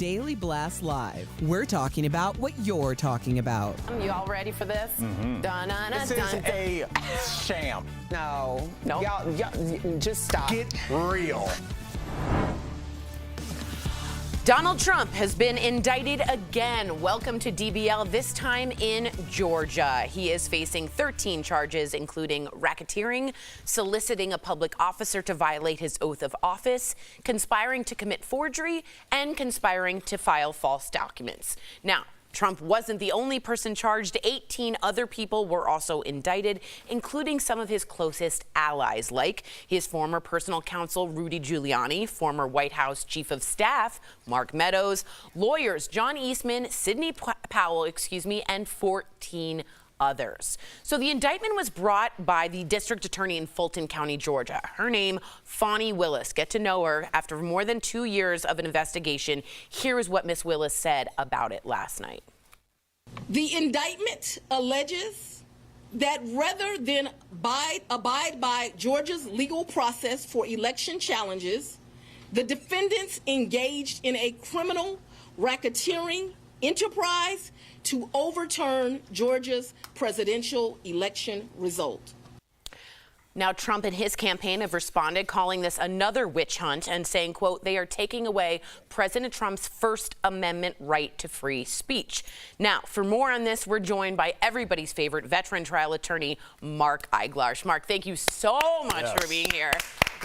Daily Blast Live. We're talking about what you're talking about. You all ready for this? This is a sham. No. Nope. Y'all, just stop. Get real. Donald Trump has been indicted again. Welcome to DBL, this time in Georgia. He is facing 13 charges, including racketeering, soliciting a public officer to violate his oath of office, conspiring to commit forgery, and conspiring to file false documents. Now, Trump wasn't the only person charged. 18 other people were also indicted, including some of his closest allies, like his former personal counsel, Rudy Giuliani, former White House Chief of Staff, Mark Meadows, lawyers John Eastman, Sidney Powell, and 14 others. So the indictment was brought by the district attorney in Fulton County, Georgia. Her name, Fani Willis. Get to know her after more than 2 years of an investigation. Here is what Miss Willis said about it last night. The indictment alleges that rather than abide by Georgia's legal process for election challenges, the defendants engaged in a criminal racketeering enterprise to overturn Georgia's presidential election result. Now, Trump and his campaign have responded, calling this another witch hunt and saying, quote, they are taking away President Trump's First Amendment right to free speech. Now, for more on this, we're joined by everybody's favorite veteran trial attorney, Mark Eiglarsh. Mark, thank you so much for being here.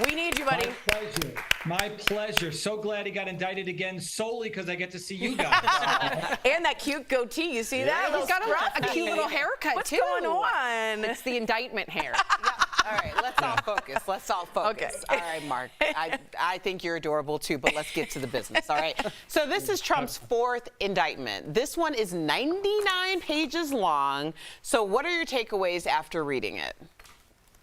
We need you, buddy. My pleasure. My pleasure. So glad he got indicted again solely because I get to see you guys. And that cute goatee. You see that? He's got a cute little haircut, What's too. going on? It's the indictment hair. All right, let's all focus. Let's all focus. Okay. All right, Mark. I think you're adorable, too, but let's get to the business, all right? So this is Trump's fourth indictment. This one is 99 pages long. So what are your takeaways after reading it?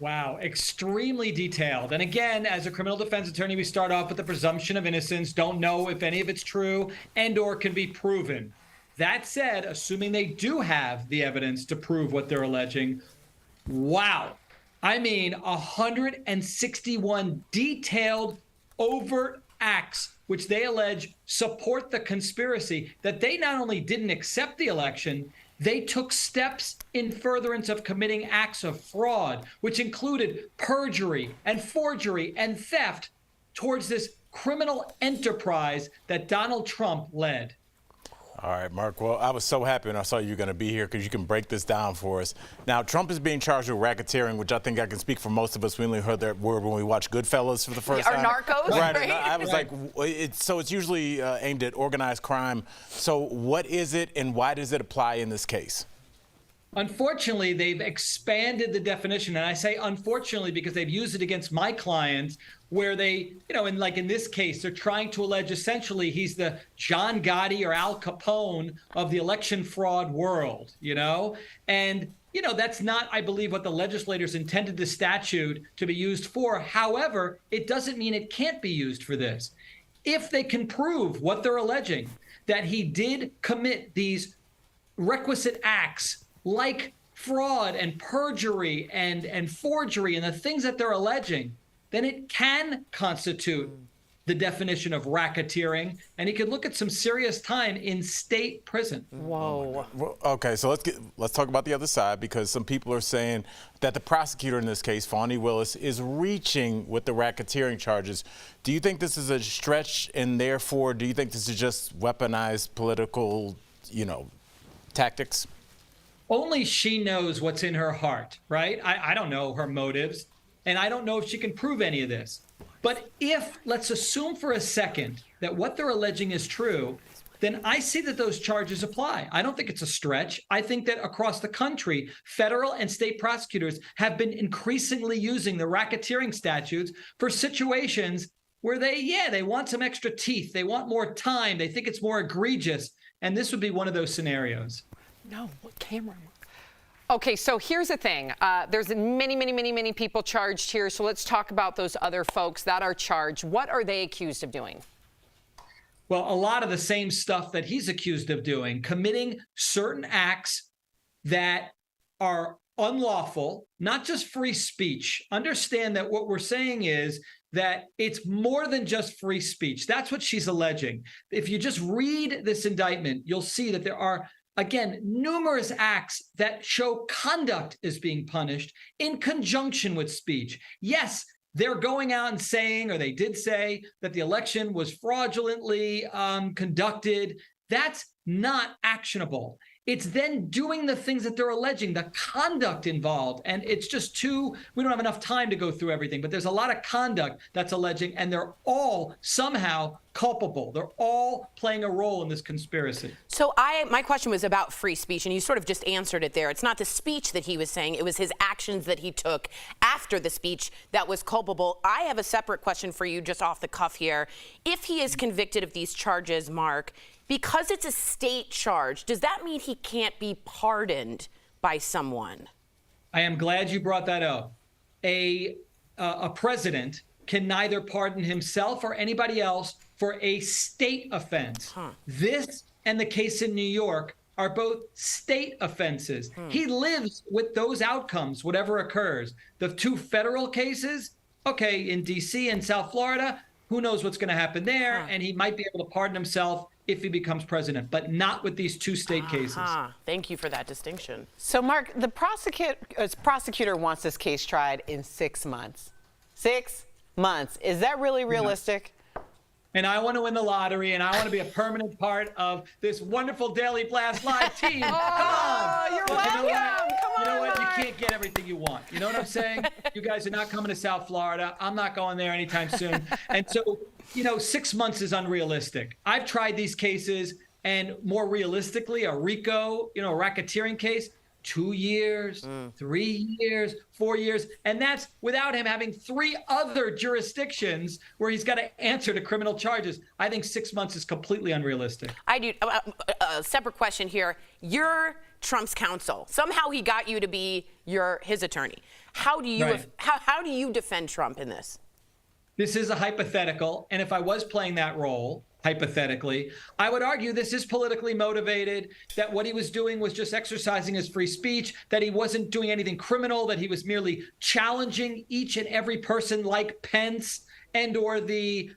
Wow, extremely detailed. And again, as a criminal defense attorney, we start off with the presumption of innocence, don't know if any of it's true and or can be proven. That said, assuming they do have the evidence to prove what they're alleging, wow. I mean, 161 detailed, overt acts which they allege support the conspiracy that they not only didn't accept the election, they took steps in furtherance of committing acts of fraud, which included perjury and forgery and theft towards this criminal enterprise that Donald Trump led. All right, Mark. Well, I was so happy when I saw you were going to be here because you can break this down for us. Now, Trump is being charged with racketeering, which I think I can speak for most of us. We only heard that word when we watched Goodfellas for the first time. Or Narcos, right? I was like, it's usually aimed at organized crime. So what is it and why does it apply in this case? Unfortunately, they've expanded the definition. And I say unfortunately because they've used it against my clients where they, in this case, they're trying to allege essentially he's the John Gotti or Al Capone of the election fraud world, And, that's not, I believe, what the legislators intended the statute to be used for. However, it doesn't mean it can't be used for this. If they can prove what they're alleging, that he did commit these requisite acts like fraud and perjury and forgery and the things that they're alleging, then it can constitute the definition of racketeering, and he could look at some serious time in state prison. Whoa. Okay, so let's talk about the other side, because some people are saying that the prosecutor in this case, Fani Willis, is reaching with the racketeering charges. Do you think this is a stretch, and therefore do you think this is just weaponized political, tactics? Only she knows what's in her heart, right? I don't know her motives, and I don't know if she can prove any of this. But if, let's assume for a second that what they're alleging is true, then I see that those charges apply. I don't think it's a stretch. I think that across the country, federal and state prosecutors have been increasingly using the racketeering statutes for situations where they want some extra teeth. They want more time. They think it's more egregious. And this would be one of those scenarios. No, what camera? Okay, so here's the thing. There's many people charged here. So let's talk about those other folks that are charged. What are they accused of doing? Well, a lot of the same stuff that he's accused of doing, committing certain acts that are unlawful, not just free speech. Understand that what we're saying is that it's more than just free speech. That's what she's alleging. If you just read this indictment, you'll see that there are, again, numerous acts that show conduct is being punished in conjunction with speech. Yes, they're going out and saying, or they did say, that the election was fraudulently conducted. That's not actionable. It's then doing the things that they're alleging, the conduct involved. And it's just we don't have enough time to go through everything, but there's a lot of conduct that's alleging, and they're all somehow culpable. They're all playing a role in this conspiracy. So my question was about free speech, and you sort of just answered it there. It's not the speech that he was saying, it was his actions that he took after the speech that was culpable. I have a separate question for you just off the cuff here. If he is convicted of these charges, Mark, because it's a state charge, does that mean he can't be pardoned by someone? I am glad you brought that up. A president can neither pardon himself or anybody else for a state offense. This and the case in New York are both state offenses. He lives with those outcomes, whatever occurs. The 2 federal cases, okay, in D.C. and South Florida, who knows what's going to happen there, and he might be able to pardon himself if he becomes president, but not with these 2 state cases. Thank you for that distinction. So, Mark, the prosecutor wants this case tried in 6 months. 6 months. Is that really realistic? And I want to win the lottery, and I want to be a permanent part of this wonderful Daily Blast Live team. Come on! You're But welcome. you know what? Mark. You can't get everything you want. You know what I'm saying? You guys are not coming to South Florida. I'm not going there anytime soon. And so, 6 months is unrealistic. I've tried these cases, and more realistically, a RICO, a racketeering case, 2 years, 3 years, 4 years, and that's without him having 3 other jurisdictions where he's got to answer to criminal charges. I think 6 months is completely unrealistic. I do. A separate question here. You're Trump's counsel. Somehow he got you to be his attorney. How do you Right. how do you defend Trump in this? This is a hypothetical, and if I was playing that role, hypothetically, I would argue this is politically motivated, that what he was doing was just exercising his free speech, that he wasn't doing anything criminal, that he was merely challenging each and every person like Pence and or the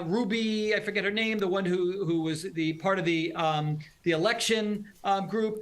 Ruby, I forget her name, the one who was the part of the election group,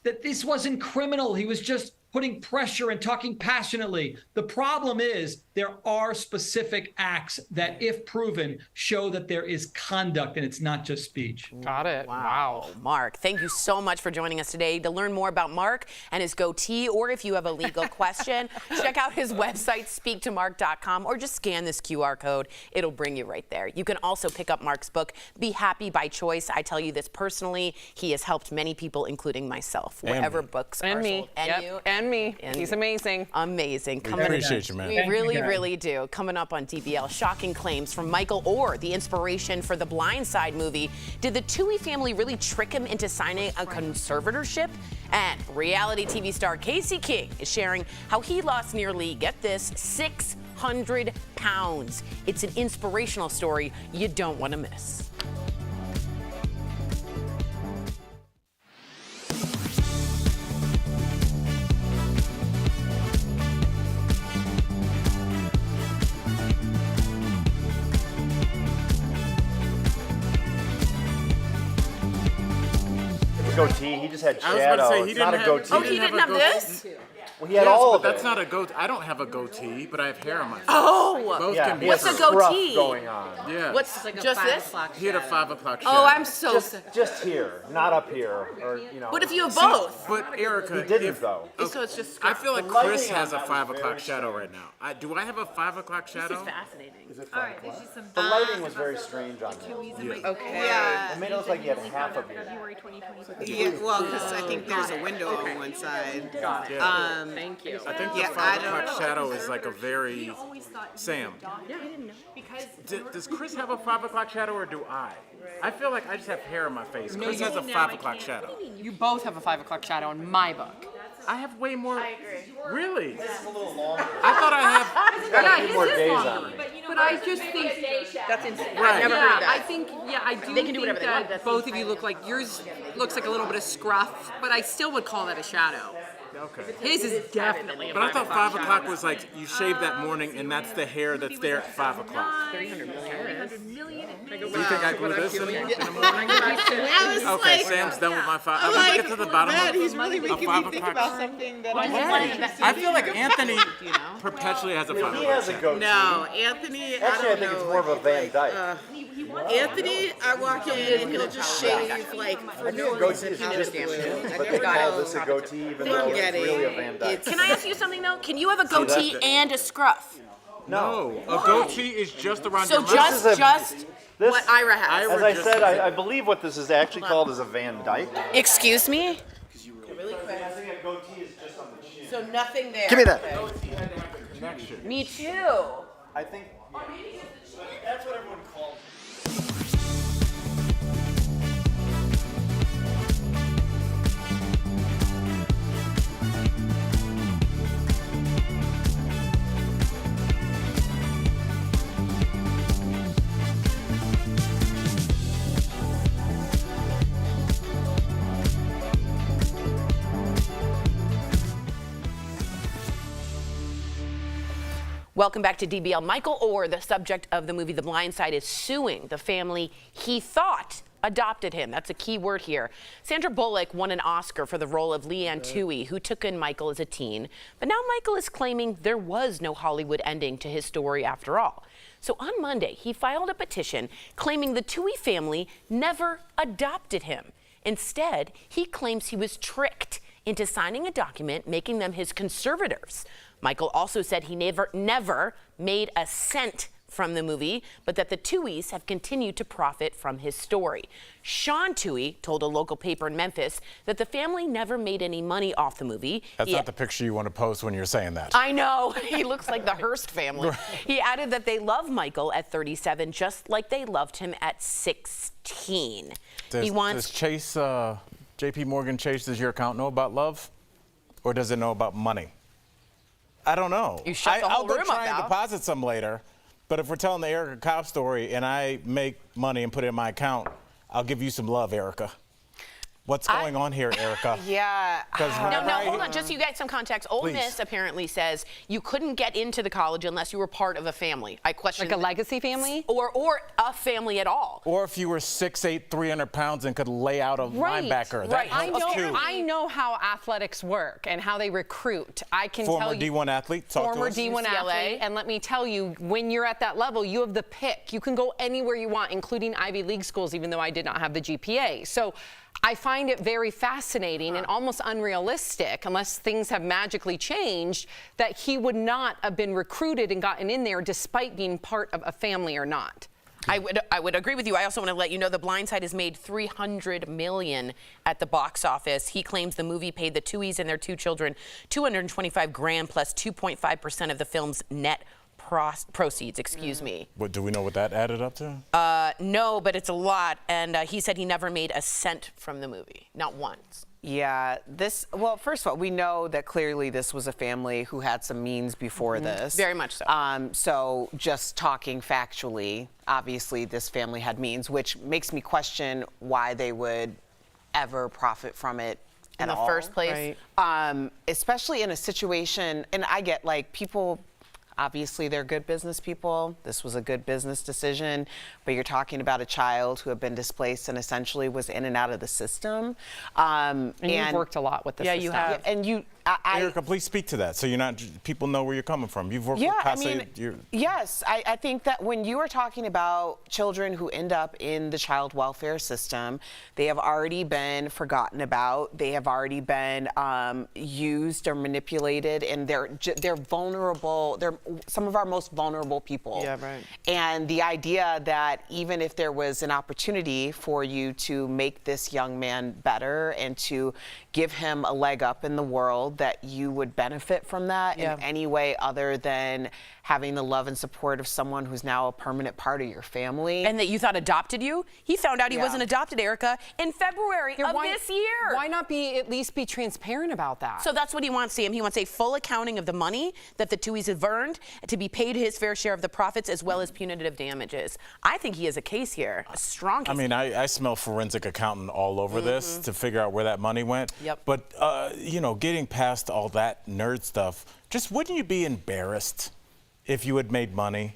that this wasn't criminal. He was just putting pressure and talking passionately. The problem is there are specific acts that, if proven, show that there is conduct and it's not just speech. Got it. Wow. Mark, thank you so much for joining us today. To learn more about Mark and his goatee, or if you have a legal question, check out his website, speaktomark.com, or just scan this QR code. It'll bring you right there. You can also pick up Mark's book, Be Happy by Choice. I tell you this personally, he has helped many people, including myself, wherever books are sold. And you. And me. He's amazing. Amazing. We appreciate you, man. We really do. Coming up on DBL, shocking claims from Michael Oher, the inspiration for the Blind Side movie. Did the Tuohys family really trick him into signing a conservatorship? And reality TV star Casey King is sharing how he lost nearly, get this, 600 pounds. It's an inspirational story you don't want to miss. Goatee. He just had I was shadow. about to say, he It's not a didn't have- goatee. he didn't have this? Well, he had all but of that's it. not a goatee. I don't have a goatee, but I have hair on my face. Oh! Both Yeah, can be he has What's a true. scruff goatee? going on. Yeah. What's just this? He had a 5 o'clock shadow. Oh, I'm so Just here, not up here, or What if you have both? But Erica, He didn't if, though. So it's just I feel like The lighting Chris on has a that was 5 o'clock very shadow right now. Do I have a 5 o'clock shadow? fascinating. The lighting was very strange on him. Yeah. It made it look like he had half a beard. Yeah, well, because I think there's a window on one side. Thank you. I think Yeah, the I 5 don't- o'clock shadow is like a very Sam. Does Chris have a 5 o'clock shadow, or do I? I feel like I just have hair on my face. Chris has a 5 o'clock shadow. You both have a 5 o'clock shadow in my book. I have way more. I agree. Really? A little longer. I thought I have. Got a few more days on it. But I just think That's insane. Right. I've never heard I that. think I do They can do think whatever they want. that That's both of you look like yours looks like a little bit of scruff, but I still would call that a shadow. Okay. His is definitely a But I thought 5 shadow. o'clock was like you shave that morning and that's the hair that's there at 5 o'clock. 300 million. Do you think I grew this in the morning? I was Okay, like, Sam's done with my 5. I'm I'm gonna like, get to the bottom man, of he's really of making 5 me think o'clock. about something that I I feel like Anthony perpetually has a 5 He o'clock. has a goatee. No, Anthony, Actually, I think it's more of a Van Dyke. Anthony, I walk in and he'll just shave like for no Goatee reason is out of just the blue. but they call this a goatee even though it's really a Van Dyke. Can I ask you something though? Can you have a goatee and a scruff? No, a goatee is just around So your mouth. just This, What Ira has. as I said, I believe what this is actually called is a Van Dyke. excuse me? Really quick. I think a goatee is just on the chin. So nothing there. Give me that. Connection. Me too. I think that's what everyone calls it. Welcome back to DBL. Michael Oher, the subject of the movie The Blind Side, is suing the family he thought adopted him. That's a key word here. Sandra Bullock won an Oscar for the role of Leanne Tuohys, who took in Michael as a teen. But now Michael is claiming there was no Hollywood ending to his story after all. So on Monday, he filed a petition claiming the Tuohys family never adopted him. Instead, he claims he was tricked into signing a document making them his conservators. Michael also said he never made a cent from the movie, but that the Tuohys have continued to profit from his story. Sean Tuohy told a local paper in Memphis that the family never made any money off the movie. That's not the picture you want to post when you're saying that. I know. He looks like the Hearst family. He added that they love Michael at 37 just like they loved him at 16. Does Chase, JP Morgan Chase, does your account know about love? Or does it know about money? I don't know. You shut the whole I'll go room up try and now. deposit some later. But if we're telling the Erica Cobb story and I make money and put it in my account, I'll give you some love, Erica. What's going on here, Erica? Yeah. No, hold on. Just so you get some context, Ole Miss apparently says you couldn't get into the college unless you were part of a family. I question Like a legacy family? or a family at all. Or if you were 6'8", 300 pounds and could lay out a linebacker. That helps too. I know how athletics work and how they recruit. I can tell Former you. D1 athlete. Talk Former to us. D1 athlete. And let me tell you, when you're at that level, you have the pick. You can go anywhere you want, including Ivy League schools, even though I did not have the GPA. So I find it very fascinating and almost unrealistic, unless things have magically changed, that he would not have been recruited and gotten in there despite being part of a family or not. I would agree with you. I also want to let you know The Blind Side has made $300 million at the box office. He claims the movie paid the Tuohys and their 2 children $225,000 plus 2.5% of the film's net proceeds. Excuse me. What, do we know what that added up to? No, but it's a lot. And he said he never made a cent from the movie, not once. Yeah, well, first of all, we know that clearly this was a family who had some means before this. Very much so. So just talking factually, obviously this family had means, which makes me question why they would ever profit from it In the first place. Especially in a situation, and I get like people, obviously they're good business people. This was a good business decision, but you're talking about a child who had been displaced and essentially was in and out of the system. And you've worked a lot with this. Yeah, you have. And Erica, please speak to that so you're not. People know where you're coming from. You've worked with Casa. Yes, I think that when you are talking about children who end up in the child welfare system, they have already been forgotten about. They have already been used or manipulated, and they're vulnerable. They're some of our most vulnerable people. Yeah, right. And the idea that even if there was an opportunity for you to make this young man better and to give him a leg up in the world, that you would benefit from that in any way other than having the love and support of someone who's now a permanent part of your family. And that you thought adopted you? He found out he Yeah. wasn't adopted, Erica, in February of this year. Why not at least be transparent about that? So that's what he wants, Sam. He wants a full accounting of the money that the Tuohys have earned, to be paid his fair share of the profits, as well as punitive damages. I think he has a case here, a strong case. I mean, I smell forensic accountant all over this to figure out where that money went. Yep. But, you know, getting past all that nerd stuff, just wouldn't you be embarrassed if you had made money?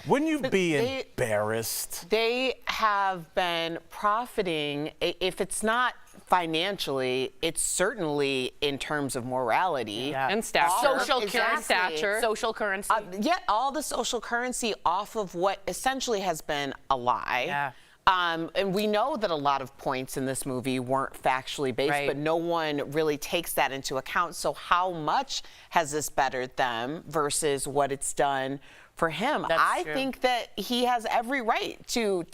Wouldn't you be embarrassed? They have been profiting, if it's not financially, it's certainly in terms of morality. And stature. Social Exactly. stature. Social currency. Yet all the social currency off of what essentially has been a lie. Yeah. And we know that a lot of points in this movie weren't factually based, Right. but no one really takes that into account. So how much has this bettered them versus what it's done for him? I think that he has every right to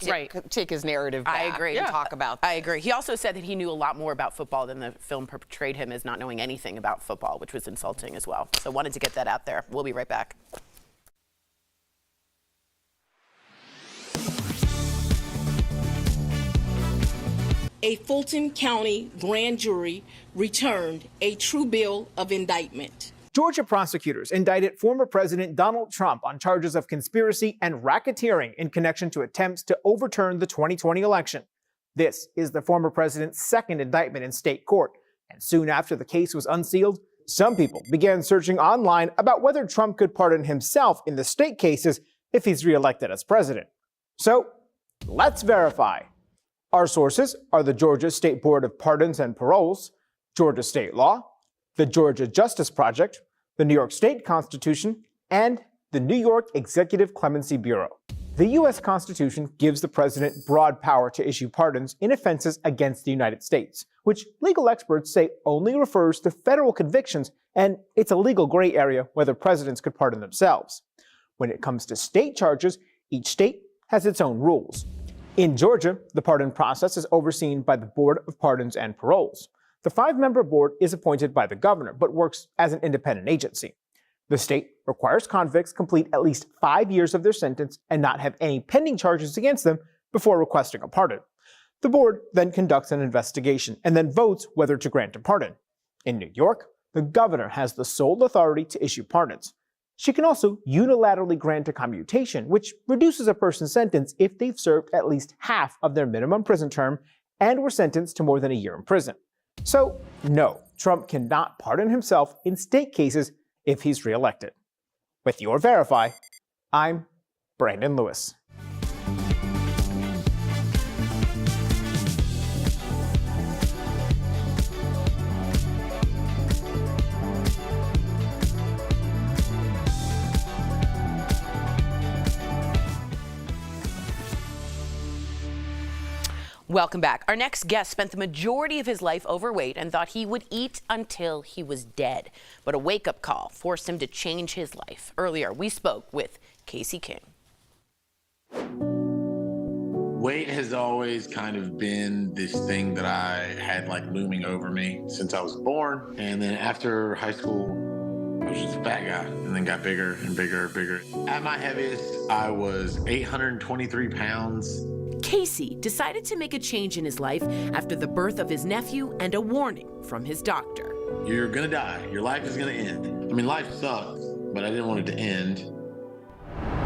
take his narrative back. I agree. And talk about that. I agree. He also said that he knew a lot more about football than the film portrayed him as not knowing anything about football, which was insulting as well. So wanted to get that out there. We'll be right back. A Fulton County grand jury returned a true bill of indictment. Georgia prosecutors indicted former President Donald Trump on charges of conspiracy and racketeering in connection to attempts to overturn the 2020 election. This is the former president's second indictment in state court, and soon after the case was unsealed, some people began searching online about whether Trump could pardon himself in the state cases if he's reelected as president. So, let's verify. Our sources are the Georgia State Board of Pardons and Paroles, Georgia State Law, the Georgia Justice Project, the New York State Constitution, and the New York Executive Clemency Bureau. The U.S. Constitution gives the president broad power to issue pardons in offenses against the United States, which legal experts say only refers to federal convictions, and it's a legal gray area whether presidents could pardon themselves. When it comes to state charges, each state has its own rules. In Georgia, the pardon process is overseen by the Board of Pardons and Paroles. The 5-member board is appointed by the governor, but works as an independent agency. The state requires convicts complete at least 5 years of their sentence and not have any pending charges against them before requesting a pardon. The board then conducts an investigation and then votes whether to grant a pardon. In New York, the governor has the sole authority to issue pardons. She can also unilaterally grant a commutation, which reduces a person's sentence if they've served at least half of their minimum prison term and were sentenced to more than a year in prison. So, no, Trump cannot pardon himself in state cases if he's reelected. With your Verify, I'm Brandon Lewis. Welcome back. Our next guest spent the majority of his life overweight and thought he would eat until he was dead. But a wake-up call forced him to change his life. Earlier, we spoke with Casey King. Weight has always kind of been this thing that I had like looming over me since I was born. And then after high school, I was just a fat guy and then got bigger and bigger and bigger. At my heaviest, I was 823 pounds. Casey decided to make a change in his life after the birth of his nephew and a warning from his doctor. You're gonna die. Your life is gonna end. I mean, life sucks, but I didn't want it to end.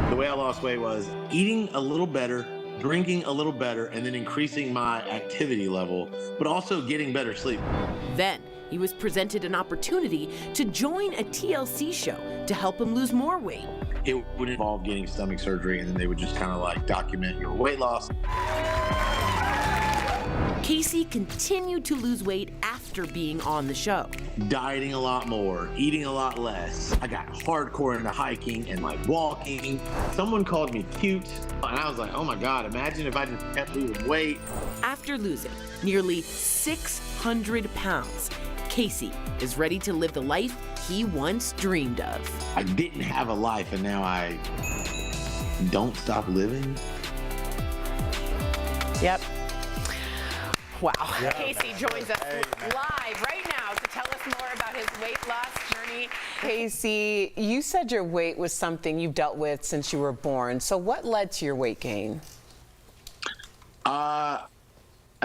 The way I lost weight was eating a little better, drinking a little better, and then increasing my activity level, but also getting better sleep. Then he was presented an opportunity to join a TLC show to help him lose more weight. It would involve getting stomach surgery, and then they would just kind of like document your weight loss. Casey continued to lose weight after being on the show. Dieting a lot more, eating a lot less. I got hardcore into hiking and like walking. Someone called me cute, and I was like, oh my God, imagine if I just kept losing weight. After losing nearly 600 pounds, Casey is ready to live the life he once dreamed of. I didn't have a life, and now I don't stop living. Yep. Wow. Yeah. Casey joins us live right now to tell us more about his weight loss journey. Casey, you said your weight was something you've dealt with since you were born. So what led to your weight gain? I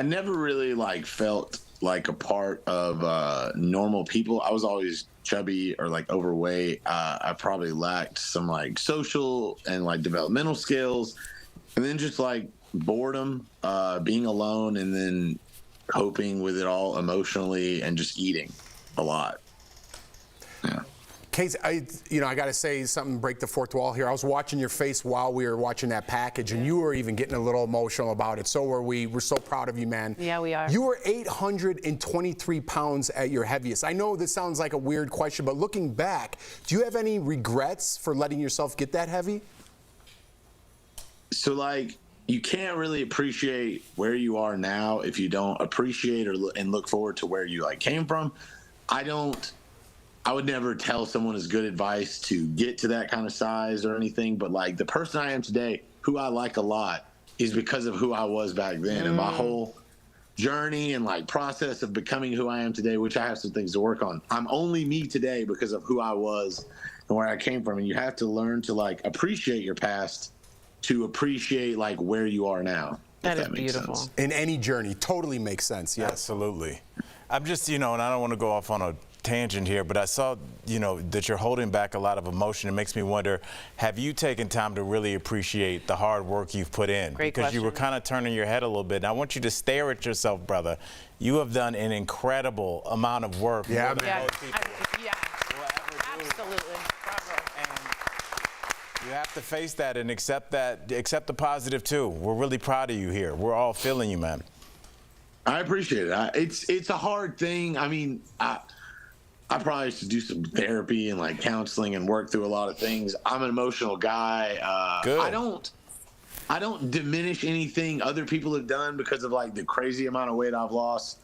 never really felt like a part of normal people. I was always chubby or overweight. I probably lacked some social and developmental skills, and then just boredom, being alone, and then coping with it all emotionally and just eating a lot. Yeah. Casey, I got to say something, break the fourth wall here. I was watching your face while we were watching that package, and you were even getting a little emotional about it. So were we. We're so proud of you, man. Yeah, we are. You were 823 pounds at your heaviest. I know this sounds like a weird question, but looking back, do you have any regrets for letting yourself get that heavy? So, you can't really appreciate where you are now if you don't appreciate and look forward to where you came from. I would never tell someone as good advice to get to that kind of size or anything, but the person I am today, who I like a lot, is because of who I was back then. And my whole journey and process of becoming who I am today, which I have some things to work on. I'm only me today because of who I was and where I came from. And you have to learn to appreciate your past to appreciate where you are now. That is that makes beautiful. sense. In any journey, totally makes sense. Yes. Absolutely. I'm just, and I don't want to go off on a tangent here, but I saw, that you're holding back a lot of emotion. It makes me wonder, have you taken time to really appreciate the hard work you've put in? Great because question. you were kind of turning your head a little bit. And I want you to stare at yourself, brother. You have done an incredible amount of work. Yeah, more than man. most people Yeah, will ever do. absolutely. Bravo. And you have to face that and accept the positive too. We're really proud of you here. We're all feeling you, man. I appreciate it. It's a hard thing. I mean, I probably should do some therapy and counseling and work through a lot of things. I'm an emotional guy. Good. I don't diminish anything other people have done because of the crazy amount of weight I've lost.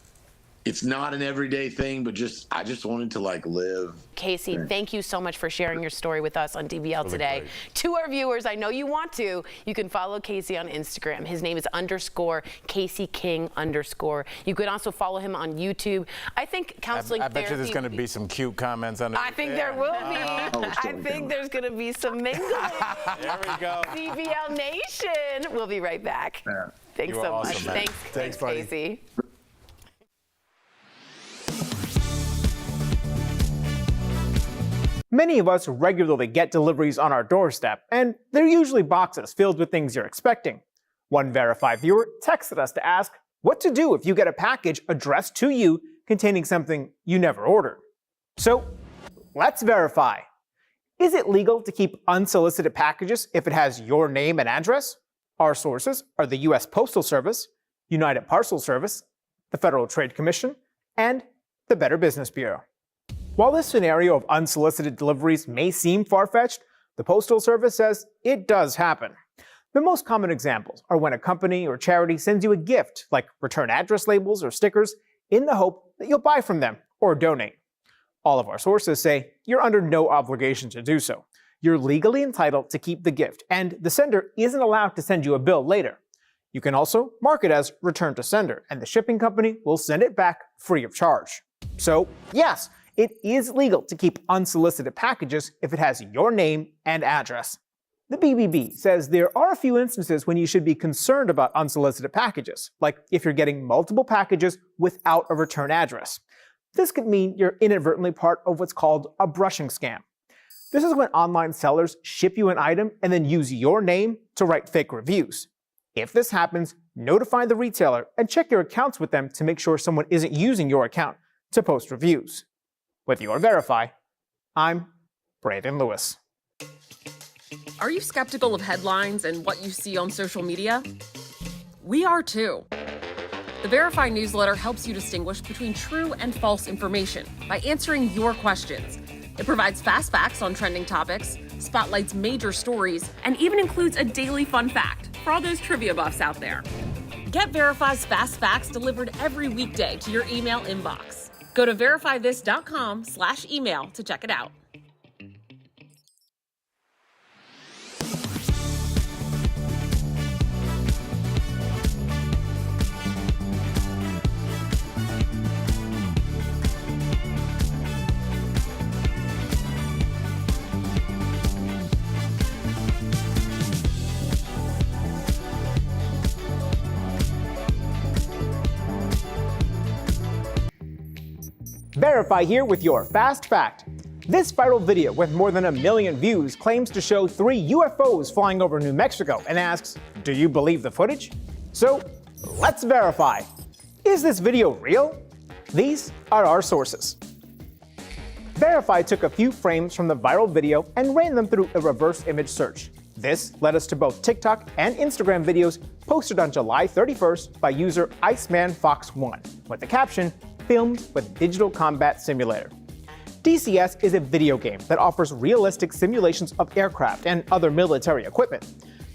It's not an everyday thing, but I just wanted to live. Casey, thank you so much for sharing your story with us on DBL today. great. To our viewers, I know you want to. You can follow Casey on Instagram. His name is _CaseyKing_. You could also follow him on YouTube. I think counseling I bet you there's therapy going to would be some cute comments under I think there will be. I think there's going to be some mingling. There we go. DBL Nation. We'll be right back. Yeah. Thanks You are so much. awesome, man. Thanks, buddy. Casey. Many of us regularly get deliveries on our doorstep, and they're usually boxes filled with things you're expecting. One Verify viewer texted us to ask what to do if you get a package addressed to you containing something you never ordered. So, let's verify. Is it legal to keep unsolicited packages if it has your name and address? Our sources are the U.S. Postal Service, United Parcel Service, the Federal Trade Commission, and the Better Business Bureau. While this scenario of unsolicited deliveries may seem far-fetched, the Postal Service says it does happen. The most common examples are when a company or charity sends you a gift, like return address labels or stickers, in the hope that you'll buy from them or donate. All of our sources say you're under no obligation to do so. You're legally entitled to keep the gift, and the sender isn't allowed to send you a bill later. You can also mark it as return to sender, and the shipping company will send it back free of charge. So, yes, it is legal to keep unsolicited packages if it has your name and address. The BBB says there are a few instances when you should be concerned about unsolicited packages, like if you're getting multiple packages without a return address. This could mean you're inadvertently part of what's called a brushing scam. This is when online sellers ship you an item and then use your name to write fake reviews. If this happens, notify the retailer and check your accounts with them to make sure someone isn't using your account to post reviews. With your Verify, I'm Brandon Lewis. Are you skeptical of headlines and what you see on social media? We are too. The Verify newsletter helps you distinguish between true and false information by answering your questions. It provides fast facts on trending topics, spotlights major stories, and even includes a daily fun fact for all those trivia buffs out there. Get Verify's fast facts delivered every weekday to your email inbox. Go to verifythis.com/email to check it out. Verify here with your fast fact. This viral video with more than 1 million views claims to show 3 UFOs flying over New Mexico and asks, do you believe the footage? So, let's verify. Is this video real? These are our sources. Verify took a few frames from the viral video and ran them through a reverse image search. This led us to both TikTok and Instagram videos posted on July 31st by user IcemanFox1 with the caption, filmed with Digital Combat Simulator. DCS is a video game that offers realistic simulations of aircraft and other military equipment.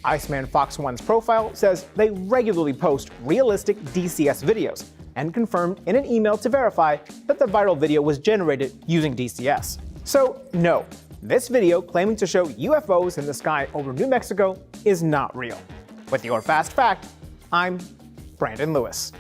IcemanFox1's profile says they regularly post realistic DCS videos and confirmed in an email to Verify that the viral video was generated using DCS. So, no, this video claiming to show UFOs in the sky over New Mexico is not real. With your fast fact, I'm Brandon Lewis.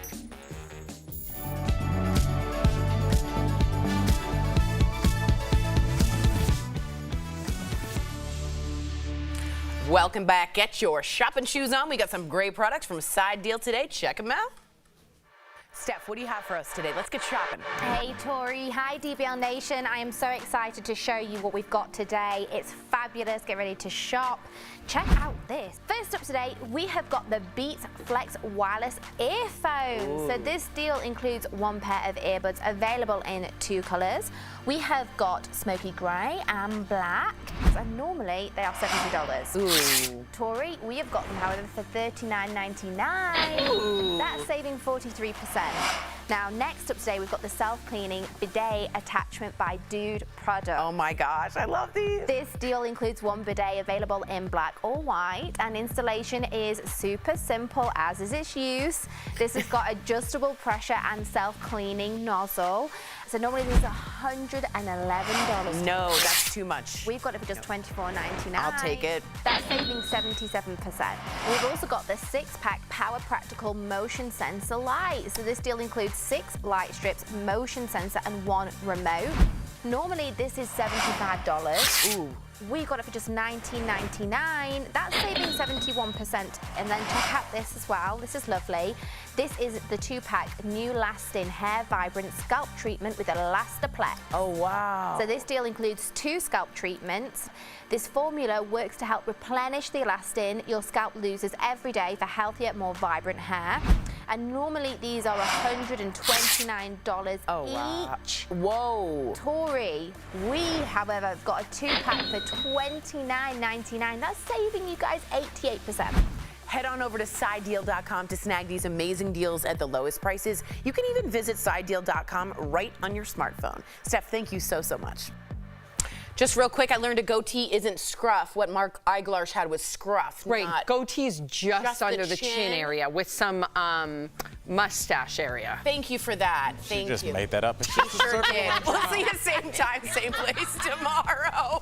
Welcome back. Get your shopping shoes on. We got some great products from Side Deal today. Check them out. Steph, what do you have for us today? Let's get shopping. Hey, Tori. Hi, DBL Nation. I am so excited to show you what we've got today. It's fabulous. Get ready to shop. Check out this. First up today, we have got the Beats Flex Wireless Earphones. So this deal includes 1 pair of earbuds available in 2 colors. We have got smoky grey and black, and normally they are $70. Ooh. Tori, we have got them, however, for $39.99. That's saving 43%. Now, next up today, we've got the self-cleaning bidet attachment by Dude Product. Oh my gosh, I love these. This deal includes 1 bidet available in black or white, and installation is super simple, as is its use. This has got adjustable pressure and self-cleaning nozzle. So normally these are $111. No, that's too much. We've got it for just $24.99. I'll take it. That's saving 77%. We've also got the 6-pack Power Practical Motion Sensor Light. So this deal includes 6 light strips, motion sensor, and 1 remote. Normally this is $75. Ooh. We got it for just $19.99. That's saving 71%. And then check out this as well. This is lovely. This is the 2-pack New Lasting Hair Vibrant Scalp Treatment with Elastaplex. Oh, wow. So this deal includes 2 scalp treatments. This formula works to help replenish the elastin your scalp loses every day for healthier, more vibrant hair. And normally these are $129 each. Whoa. Tori, we, however, have got a 2-pack for $29.99. That's saving you guys 88%. Head on over to sidedeal.com to snag these amazing deals at the lowest prices. You can even visit sidedeal.com right on your smartphone. Steph, thank you so much. Just real quick, I learned a goatee isn't scruff. What Mark Eiglarsh had was scruff. Right, goatee's just under the chin area with some mustache area. Thank you for that. She just made that up. She sure did. We'll see you same time, same place tomorrow.